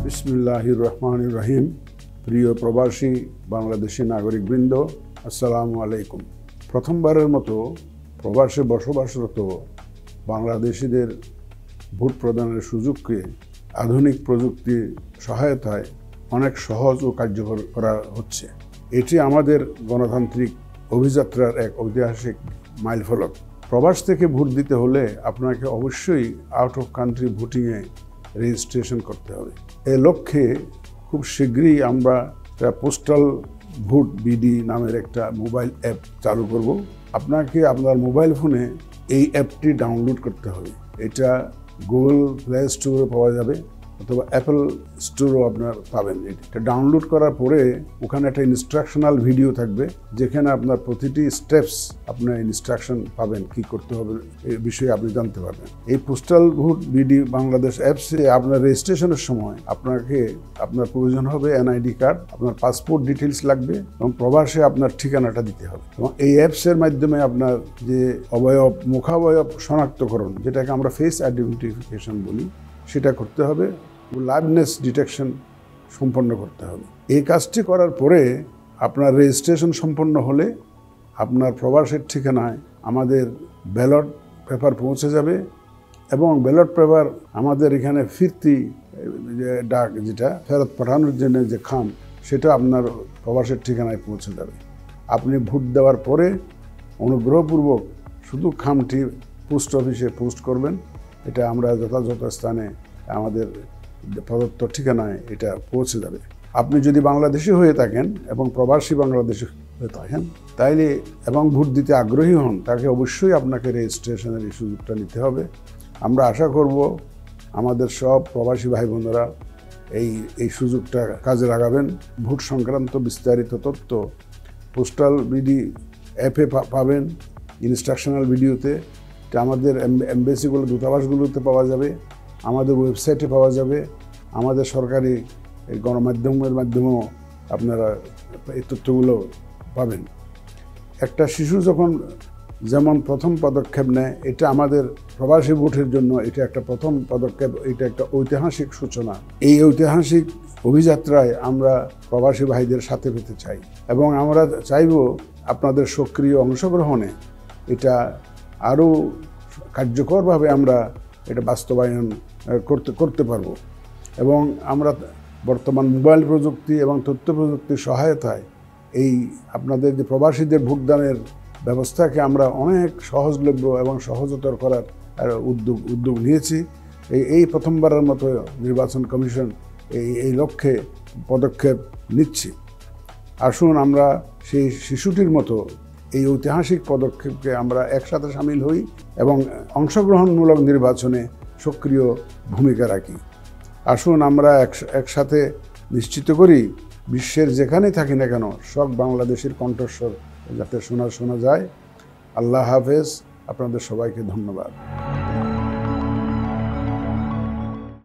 বিসমিল্লাহির রহমানির রহিম। প্রিয় প্রবাসী বাংলাদেশি নাগরিকবৃন্দ, আসসালামু আলাইকুম। প্রথমবারের মতো প্রবাসে বসবাসরত বাংলাদেশিদের ভোট প্রদানের সুযোগকে আধুনিক প্রযুক্তির সহায়তায় অনেক সহজ ও কার্যকর করা হচ্ছে। এটি আমাদের গণতান্ত্রিক অভিযাত্রার এক ঐতিহাসিক মাইলফলক। প্রবাস থেকে ভোট দিতে হলে আপনাকে অবশ্যই আউট অফ কান্ট্রি ভোটিংয়ে রেজিস্ট্রেশন করতে হবে। এ লক্ষ্যে খুব শীঘ্রই আমরা পোস্টাল ভোট বিডি নামের একটা মোবাইল অ্যাপ চালু করব। আপনাকে আপনার মোবাইল ফোনে এই অ্যাপটি ডাউনলোড করতে হবে। এটা গুগল প্লে স্টোরে পাওয়া যাবে অথবা অ্যাপল স্টোরও আপনার পাবেন। এটা ডাউনলোড করার পরে ওখানে একটা ইনস্ট্রাকশনাল ভিডিও থাকবে, যেখানে আপনার প্রতিটি স্টেপস আপনার ইনস্ট্রাকশন পাবেন, কি করতে হবে এই বিষয়ে আপনি জানতে পারবেন। এই পোস্টাল ভোট বিডি বাংলাদেশ অ্যাপসে আপনার রেজিস্ট্রেশনের সময় আপনার প্রয়োজন হবে এনআইডি কার্ড, আপনার পাসপোর্ট ডিটেলস লাগবে এবং প্রবাসে আপনার ঠিকানাটা দিতে হবে। এবং এই অ্যাপসের মাধ্যমে আপনার যে মুখাবয়ব শনাক্তকরণ, যেটাকে আমরা ফেস আইডেন্টিফিকেশন বলি, সেটা করতে হবে। লাইভনেস ডিটেকশন সম্পন্ন করতে হবে। এই কাজটি করার পরে আপনার রেজিস্ট্রেশন সম্পন্ন হলে আপনার প্রবাসের ঠিকানায় আমাদের ব্যালট পেপার পৌঁছে যাবে এবং ব্যালট পেপার আমাদের এখানে ফিরতি যে ডাক, যেটা ফেরত পাঠানোর জন্য যে খাম, সেটা আপনার প্রবাসের ঠিকানায় পৌঁছে যাবে। আপনি ভোট দেওয়ার পরে অনুগ্রহপূর্বক শুধু খামটি পোস্ট অফিসে পোস্ট করবেন। এটা আমরা যথাযথ স্থানে আমাদের প্রদত্ত ঠিকানায় এটা পৌঁছে যাবে। আপনি যদি বাংলাদেশি হয়ে থাকেন এবং প্রবাসী বাংলাদেশি হয়ে থাকেন তাইলে এবং ভোট দিতে আগ্রহী হন, তাকে অবশ্যই আপনাকে রেজিস্ট্রেশনের এই সুযোগটা নিতে হবে। আমরা আশা করব আমাদের সব প্রবাসী ভাই বোনেরা এই সুযোগটা কাজে লাগাবেন। ভোট সংক্রান্ত বিস্তারিত তথ্য পোস্টাল বিডি অ্যাপে পাবেন, ইনস্ট্রাকশনাল ভিডিওতে। এটা আমাদের এমবেসিগুলো, দূতাবাসগুলোতে পাওয়া যাবে, আমাদের ওয়েবসাইটে পাওয়া যাবে, আমাদের সরকারি গণমাধ্যমের মাধ্যমেও আপনারা এই তথ্যগুলো পাবেন। একটা শিশু যখন যেমন প্রথম পদক্ষেপ নেয়, এটা আমাদের প্রবাসী ভোটের জন্য এটা একটা প্রথম পদক্ষেপ, এটা একটা ঐতিহাসিক সূচনা। এই ঐতিহাসিক অভিযাত্রায় আমরা প্রবাসী ভাইদের সাথে পেতে চাই এবং আমরা চাইব আপনাদের সক্রিয় অংশগ্রহণে এটা আরও কার্যকরভাবে আমরা এটা বাস্তবায়ন করতে পারবো। এবং আমরা বর্তমান মোবাইল প্রযুক্তি এবং তথ্য প্রযুক্তির সহায়তায় এই আপনাদের যে প্রবাসীদের ভোটদানের ব্যবস্থাকে আমরা অনেক সহজলভ্য এবং সহজতর করার উদ্যোগ নিয়েছি। এই প্রথমবারের মতো নির্বাচন কমিশন এই লক্ষ্যে পদক্ষেপ নিচ্ছি। আসুন আমরা সেই শিশুটির মতো এই ঐতিহাসিক পদক্ষেপকে আমরা একসাথে সামিল হই এবং অংশগ্রহণমূলক নির্বাচনে সক্রিয় ভূমিকা রাখি। আসুন আমরা একসাথে নিশ্চিত করি বিশ্বের যেখানে থাকি না কেন সব বাংলাদেশের কণ্ঠস্বর যাতে শোনা যায়। আল্লাহ হাফেজ। আপনাদের সবাইকে ধন্যবাদ।